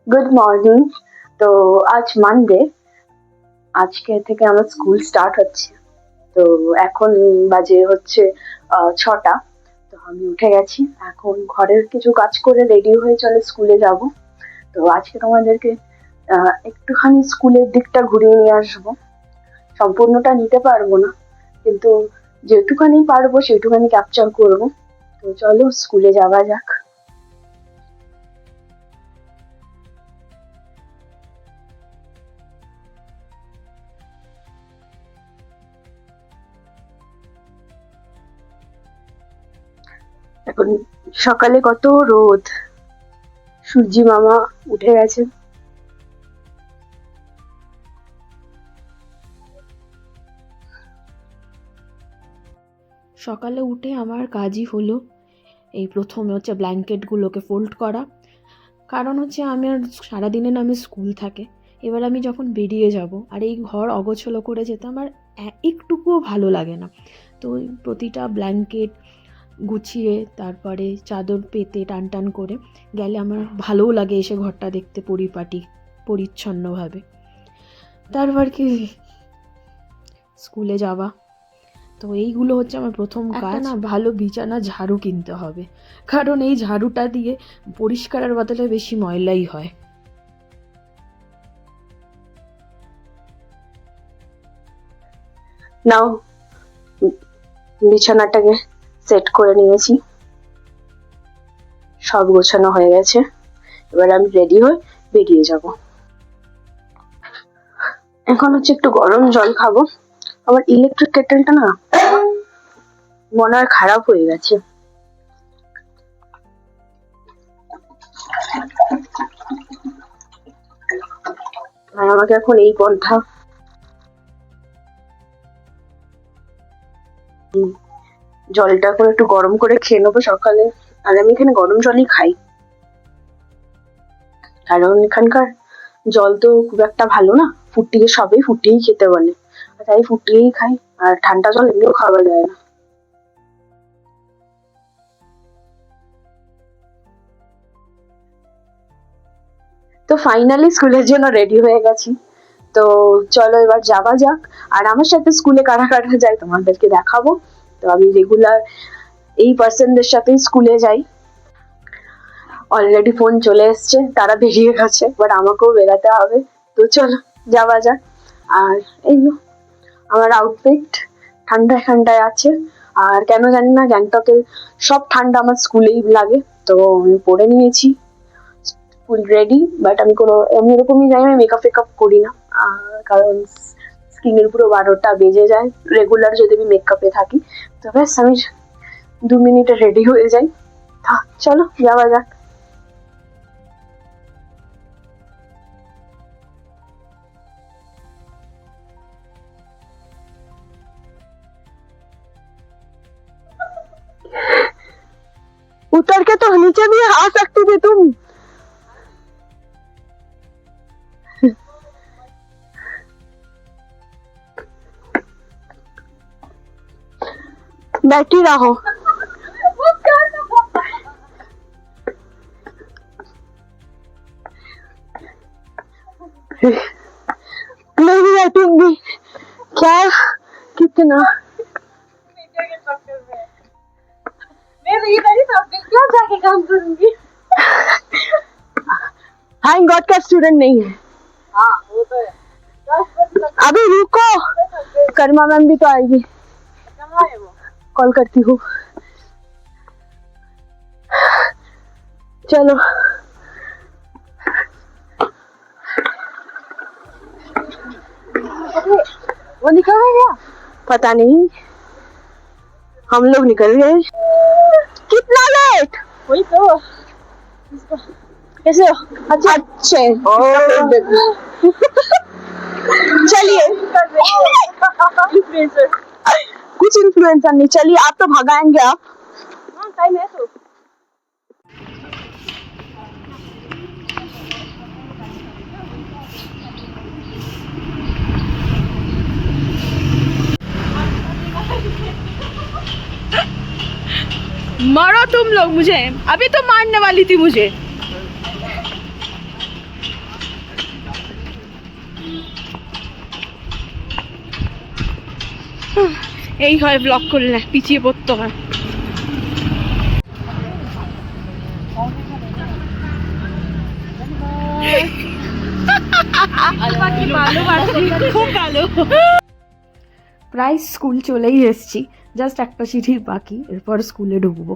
Good morning. তো আজ Monday, আজকে থেকে আমার স্কুল স্টার্ট হচ্ছে। তো এখন বাজে হচ্ছে 6টা। তো আমি উঠে গেছি, এখন ঘরের কিছু কাজ করে রেডি হয়ে চলে স্কুলে যাব। তো আজকে তোমাদেরকে একটুখানি স্কুলের দিকটা ঘুরিয়ে নিয়ে আসবো। সম্পূর্ণটা নিতে পারবো না, কিন্তু যেটুখানি পারবো সেটুখানি ক্যাপচার করবো। তো চলো স্কুলে যাওয়া যাক। এখন সকালে কত রোদ, সূর্যি মামা উঠে গেছে। সকালে উঠে আমার কাজই হলো এই প্রথমে হচ্ছে ব্ল্যাঙ্কেটগুলোকে ফোল্ড করা। কারণ হচ্ছে আমার সারাদিনের নামে স্কুল থাকে, এবার আমি যখন বেরিয়ে যাব আর এই ঘর অগোছলো করে যেতে আমার একটুকুও ভালো লাগে না। তো প্রতিটা ব্ল্যাঙ্কেট গুছিয়ে তারপরে চাদর পেতে টান টান করে গেলে আমার ভালোও লাগে, এসে ঘরটা দেখতে পরিপাটি পরিচ্ছন্নভাবে। তারপর কি স্কুলে যাওয়া। তো এইগুলো হচ্ছে আমার প্রথম কাজ। না ভালো বিছানা ঝাড়ু কিনতে হবে, কারণ এই ঝাড়ুটা দিয়ে পরিষ্কারের বদলে বেশি ময়লাই হয়। নাও, বিছানাটাকে সেট করে নিয়েছি, সব গোছানো হয়ে গেছে। এবার আমি রেডি হয়ে বেরিয়ে যাব। এখন হচ্ছে একটু গরম জল খাবো। আমার ইলেকট্রিক কেটেলটা না মনে হয় খারাপ হয়ে গেছে। আর আমাকে এখন এই পন্থা জলটা এখন একটু গরম করে খেয়ে নেবো সকালে। আর আমি এখানে গরম জলই খাই, কারণ এখানকার জল তো খুব একটা ভালো না, ফুটিয়ে সবাই ফুটিয়েই খেতে বলে, তাই ফুটিয়েই খাই। আর ঠান্ডা জল এমনিও খাওয়া যায় না। তো ফাইনালি স্কুলের জন্য রেডি হয়ে গেছি। তো চলো এবার যাওয়া যাক। আর আমার সাথে স্কুলে কারা কারা যায় তোমাদেরকে দেখাবো। তো আমি রেগুলার এই পার্সনদের সাথেই স্কুলে যাই। অলরেডি ফোন চলে এসছে, তারা বেরিয়ে গেছে, বাট আমাকেও বেরাতে হবে। তো চলো যাওয়া যাক। আর এই আমার আউটফিট ঠান্ডায় ঠান্ডায় আছে। আর কেন জানি না গ্যাংটকের সব ঠান্ডা আমার স্কুলেই লাগে, তো আমি পরে নিয়েছি ফুল রেডি। বাট আমি কোনো এমনি এরকমই যাই, আমি মেকআপ ফেকআপ করি না, কারণ স্কিনের পুরো 12টা বেজে যায় রেগুলার যদি আমি মেকআপে থাকি। তো ব্যাস আমি 2 মিনিটে রেডি হয়ে যাই। চলো যাওয়া যাক। उतर के तो नीचे भी आ सकती थी तुम। बैठी रहो। मैं भी बैठूंगी। क्या कितना मैं तो इधर ही सब क्या जाके काम करूंगी। थैंक गॉड का स्टूडेंट नहीं है। हाँ वो तो है। अभी रुको, करमा मैम भी तो आएगी, कॉल करती हूँ। चलो वो निकल गया, पता नहीं, हम लोग निकल गए। कितना लेट? वही तो। कैसे हो? अच्छे। चलिए कुछ इन्फ्लुएंसर नहीं, चलिए आप तो भगाएंगे आप। हाँ टाइम है तो। मारो तुम लोग मुझे, अभी तो मारने वाली थी मुझे। এই হয় ব্লগ করলে, পিছিয়ে পড়তে হয়। খুব ভালো। প্রায় স্কুল চলেই এসেছি, জাস্ট একটা সিঁড়ি বাকি, এরপর স্কুলে ঢুকবো।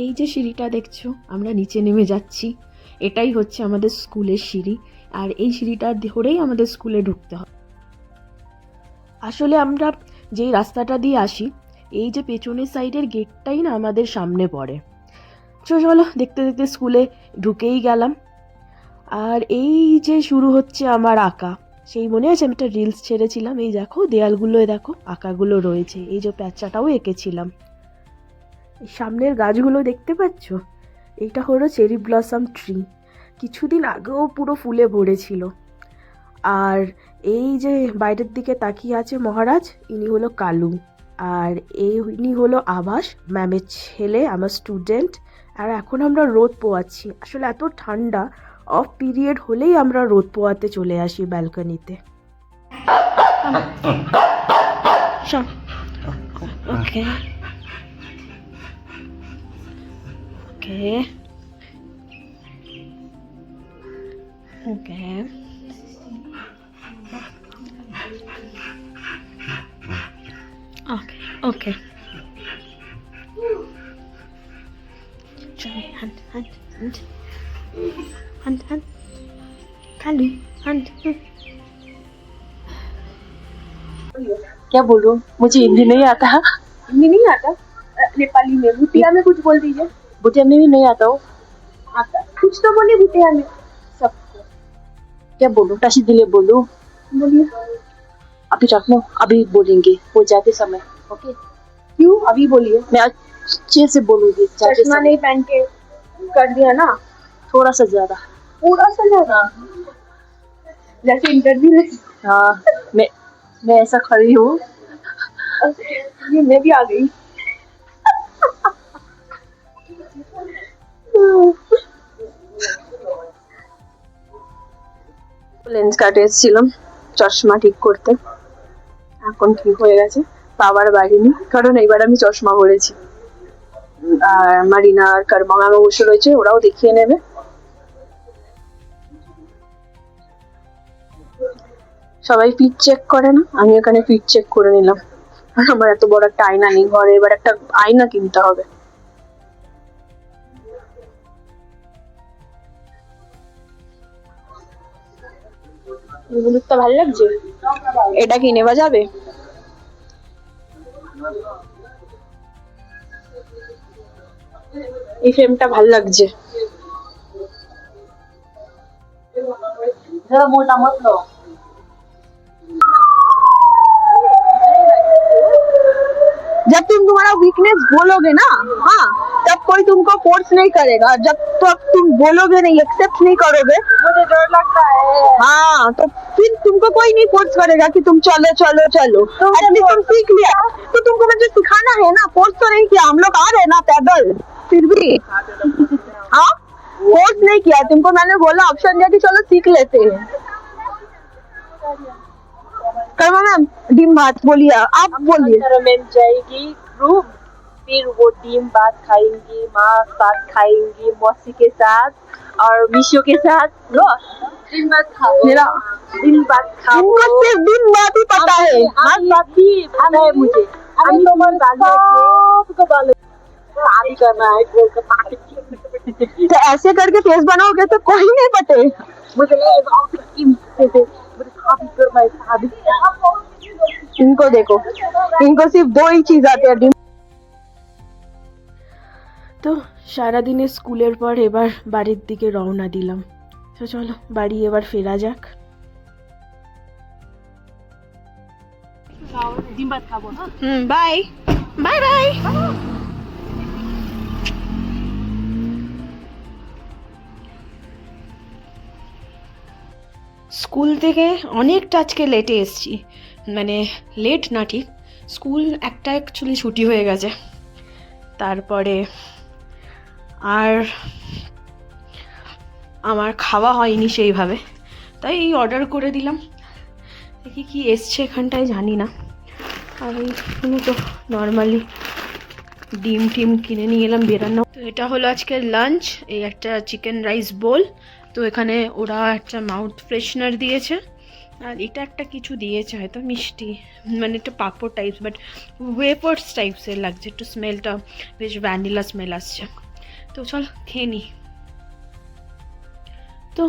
এই যে সিঁড়িটা দেখছো, আমরা নিচে নেমে যাচ্ছি, এটাই হচ্ছে আমাদের স্কুলের সিঁড়ি। আর এই সিঁড়িটা ধরেই আমাদের স্কুলে ঢুকতে হয়। আসলে আমরা যেই রাস্তাটা দিয়ে আসি, এই যে পেছনের সাইডের গেটটাই না আমাদের সামনে পড়ে। চলো দেখতে দেখতে স্কুলে ঢুকেই গেলাম। আর এই যে শুরু হচ্ছে আমার আঁকা, সেই মনে আছে আমি একটা রিলস ছেড়েছিলাম, এই দেখো দেয়ালগুলোয় দেখো আঁকাগুলো রয়েছে, এই যে প্যাঁচাটাও এঁকেছিলাম। এই সামনের গাছগুলো দেখতে পাচ্ছ, এইটা হলো চেরি ব্লসম ট্রি, কিছুদিন আগেও পুরো ফুলে ভরেছিল। আর এই যে বাইরের দিকে তাকিয়ে আছে মহারাজ, ইনি হলো কালু। আর ইনি হলো আভাস, ম্যামের ছেলে, আমার স্টুডেন্ট। আর এখন আমরা রোদ পোয়াচ্ছি, আসলে এত ঠান্ডা, অফ পিরিয়ড হলেই আমরা রোদ পোয়াতে চলে আসি ব্যালকনিতে। ওকে ওকে ওকে ওকে ওকে hand hand hand hand hand Kalu hand क्या बोलूं, मुझे हिंदी नहीं आता। हिंदी नहीं आता? नेपाली में भूतिया में कुछ बोल दीजिए। भूतिया में भी नहीं आता हो? आता कुछ तो बोलिए भूतिया में। सब क्या बोलूं, टाशी दिले बोलूं? बोलिए। अभी रख लो, अभी बोलेंगे वो जाते समय। ओके, क्यों अभी बोलिए? मैं अच्छे से बोलूंगी। चश्मा नहीं पहन के कर दिया ना, थोड़ा सा ज्यादा। थोड़ा सा ज्यादा जैसे इंटरव्यू में। हाँ, मैं ऐसा खड़ी हूँ, ये मैं भी आ गई। লেন্স কাটে এসেছিলাম চশমা ঠিক করতে, এখন ঠিক হয়ে গেছে। পাওয়ার বাড়িনি, কারণ এবার আমি চশমা পরেছি। আর মারিনা আর কারমা ম্যামও বসে রয়েছে, ওরাও দেখিয়ে নেবে। সবাই ফিট চেক করে না, আমি এখানে ফিট চেক করে নিলাম। আর আমার এত বড় একটা আয়না নেই ঘরে, এবার একটা আয়না কিনতে হবে। হলুদটা ভালো লাগছে, এটা কি নেওয়া যাবে? এই ফ্রেমটা ভালো লাগছে। মোটা মতলো जब तुम तुम्हारा वीकनेस बोलोगे ना, हाँ, तब कोई तुमको फोर्स नहीं करेगा। जब तक तुम बोलोगे नहीं, एक्सेप्ट नहीं करोगे, मुझे डर लगता है। हाँ, तो फिर तुमको कोई नहीं फोर्स करेगा कि तुम चलो चलो चलो। एटलीस्ट तुम सीख लिया, तो तुमको मुझे सिखाना है ना, फोर्स तो नहीं किया। हम लोग आ रहे ना पैदल, फिर भी हाँ फोर्स नहीं किया तुमको। मैंने बोला, ऑप्शन दिया कि चलो सीख लेते हैं। कर्मा मैम, डिम भात बोलिए, आप बोलिए। जाएगी रूम, फिर वो डिम भात खाएंगी, माँ साथ खाएंगी, मौसी के साथ और मिशो के साथ। लो डिम भात खाओ, मेरा डिम भात खाओ। इनको सिर्फ डिम भात ही पता है। हाँ बात भी पता है मुझे। अभी तो मन सबको बाले शादी करना है, तो ऐसे करके फेस बनाओगे तो कोई नहीं बटे। मुझे शादी करना है, शादी। इनको देखो, इनको सिर्फ दो ही चीज आते हैं, डिम। তো সারাদিনের স্কুলের পর এবার বাড়ির দিকে রওনা দিলাম। তো চলো বাড়ি এবার ফেরা যাক। ডিম ভাত খাবো। Bye bye bye. স্কুল থেকে অনেকটা আজকে লেটে এসেছি, মানে লেট না ঠিক, স্কুল একটা অ্যাকচুয়ালি ছুটি হয়ে গেছে। তারপরে আর আমার খাওয়া হয়নি সেইভাবে, তাই এই অর্ডার করে দিলাম। দেখি কি এসছে এখানটায় জানি না। আর এইখানে তো নর্মালি ডিম টিম কিনে নিয়ে এলাম বেরানো। তো এটা হলো আজকের লাঞ্চ, এই একটা চিকেন রাইস বোল। তো এখানে ওরা একটা মাউথ ফ্রেশনার দিয়েছে, আর এটা একটা কিছু দিয়েছে হয়তো মিষ্টি, মানে একটা পাঁপড় টাইপস, বাট ওয়েফার্স টাইপসের লাগছে, একটু স্মেলটা বেশ ভ্যানিলা স্মেল আসছে। তো চল খেয়ে নিই। তো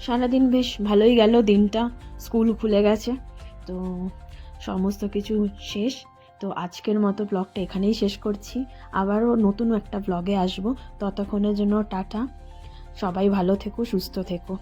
সারাদিন বেশ ভালোই গেল দিনটা, স্কুল খুলে গেছে, তো সমস্ত কিছু শেষ। তো আজকের মতো ব্লগটা এখানেই শেষ করছি, আবারও নতুন একটা ব্লগে আসবো। ততক্ষণের জন্য টাটা, সবাই ভালো থেকো, সুস্থ থেকো।